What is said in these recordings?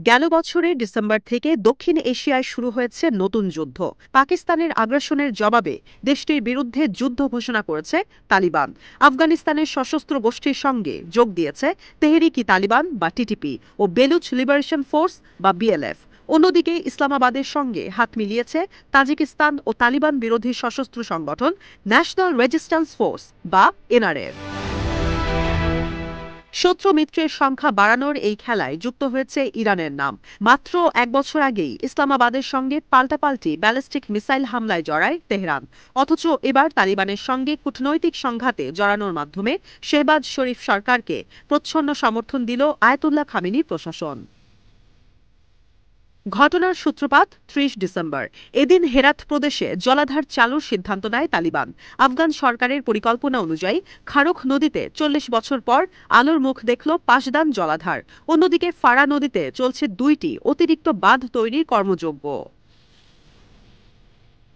গেল বছরের ডিসেম্বর থেকে দক্ষিণ এশিয়ায় শুরু হয়েছে নতুন যুদ্ধ। পাকিস্তানের আগ্রাসনের জবাবে দেশটির বিরুদ্ধে যুদ্ধ ঘোষণা করেছে তালিবান। আফগানিস্তানের সশস্ত্র গোষ্ঠীর সঙ্গে যোগ দিয়েছে তেহরিকি তালিবান বা টিটিপি ও বেলুচ লিবারেশন ফোর্স বা বিএলএফ। অন্যদিকে ইসলামাবাদের সঙ্গে হাত মিলিয়েছে তাজিকিস্তান ও তালিবান বিরোধী সশস্ত্র সংগঠন ন্যাশনাল রেজিস্ট্যান্স ফোর্স বা এনআরএফ। শত্রু মিত্রের সংখ্যা বাড়ানোর এই খেলায় যুক্ত হয়েছে ইরানের নাম। মাত্র এক বছর আগেই ইসলামাবাদের সঙ্গে পাল্টাপাল্টি ব্যালিস্টিক মিসাইল হামলায় জড়ায় তেহরান। অথচ এবার তালিবানের সঙ্গে কূটনৈতিক সংঘাতে জড়ানোর মাধ্যমে শেহবাজ শরীফ সরকারকে প্রচ্ছন্ন সমর্থন দিল আয়াতুল্লাহ খামেনি প্রশাসন। ঘটনার সূত্রপাত ৩০ ডিসেম্বর। এদিন হেরাত প্রদেশে জলাধার চালুর সিদ্ধান্ত নেয় তালিবান। আফগান সরকারের পরিকল্পনা অনুযায়ী খারুখ নদীতে ৪০ বছর পর আলোর মুখ দেখল পাশদান জলাধার। অন্যদিকে ফারা নদীতে চলছে ২টি অতিরিক্ত বাঁধ তৈরির কর্মযজ্ঞ।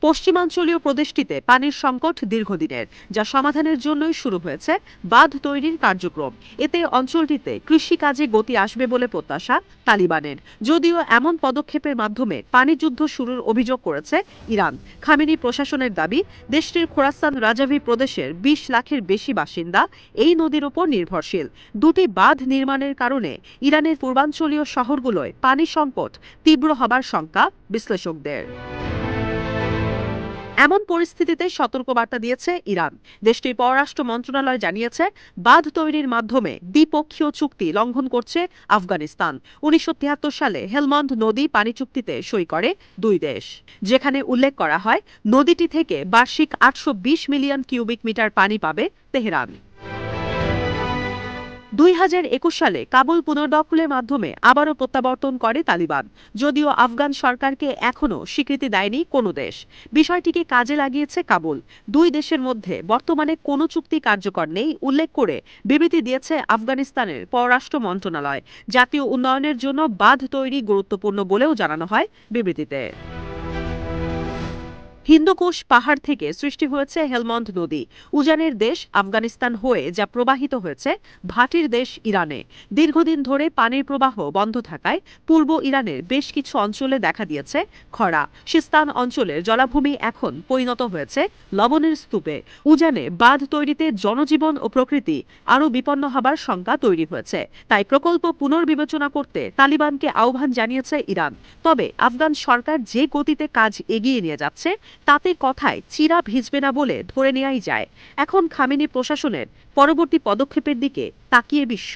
পশ্চিমাঞ্চলীয় প্রদেশটিতে পানির সংকট দীর্ঘদিনের, যা সমাধানের জন্যই শুরু হয়েছে বাঁধ তৈরির কার্যক্রম। এতে অঞ্চলটিতে কৃষিকাজে গতি আসবে বলে প্রত্যাশা তালিবানের। যদিও এমন পদক্ষেপের মাধ্যমে পানিযুদ্ধ শুরুর অভিযোগ করেছে ইরান। খামেনি প্রশাসনের দাবি, দেশটির খোরাসান রাজাভি প্রদেশের ২০ লাখের বেশি বাসিন্দা এই নদীর উপর নির্ভরশীল। দুটি বাঁধ নির্মাণের কারণে ইরানের পূর্বাঞ্চলীয় শহরগুলোয় পানি সংকট তীব্র হবার শঙ্কা বিশ্লেষকদের। এমন পরিস্থিতিতে সতর্কবার্তা দিয়েছে ইরান। দেশটির পররাষ্ট্র মন্ত্রণালয় জানিয়েছে, বাঁধ তৈরির মাধ্যমে দ্বিপক্ষীয় চুক্তি লঙ্ঘন করছে আফগানিস্তান। ১৯৭৩ সালে হেলমন্দ নদী পানি চুক্তিতে সই করে দুই দেশ, যেখানে উল্লেখ করা হয় নদীটি থেকে বার্ষিক ৮২০ মিলিয়ন কিউবিক মিটার পানি পাবে তেহরান। ২০২১ সালে কাবুল পুনর্দখলের মাধ্যমে আবারও প্রত্যাবর্তন করে তালিবান। যদিও আফগান সরকারকে এখনও স্বীকৃতি দেয়নি কোনো দেশ। বিষয়টিকে কাজে লাগিয়েছে কাবুল। দুই দেশের মধ্যে বর্তমানে কোনো চুক্তি কার্যকর নেই উল্লেখ করে বিবৃতি দিয়েছে আফগানিস্তানের পররাষ্ট্র মন্ত্রণালয়। জাতীয় উন্নয়নের জন্য বাঁধ তৈরি গুরুত্বপূর্ণ বলেও জানানো হয় বিবৃতিতে। হিন্দুকুশ পাহাড় থেকে সৃষ্টি হয়েছে হেলমন্দ নদী। উজানের দেশ আফগানিস্তান হয়ে যা প্রবাহিত হয়েছে ভাটির দেশ ইরানে। দীর্ঘদিন ধরে পানির প্রবাহ বন্ধ থাকায় পূর্ব ইরানের বেশ কিছু অঞ্চলে দেখা দিয়েছে খরা। সিস্তান অঞ্চলের জলাভূমি এখন পরিণত হয়েছে লবণের স্তূপে। উজানে বাঁধ তৈরিতে জনজীবন ও প্রকৃতি আরও বিপন্ন হবার শঙ্কা তৈরি হয়েছে। তাই প্রকল্প পুনর্বিবেচনা করতে তালিবানকে আহ্বান জানিয়েছে ইরান। তবে আফগান সরকার যে গতিতে কাজ এগিয়ে নিয়ে যাচ্ছে, তাতে কথায় চিরা ভিজবে না বলে ধরে নেওয়াই যায়। এখন খামেনি প্রশাসনের পরবর্তী পদক্ষেপের দিকে তাকিয়ে বিশ্ব।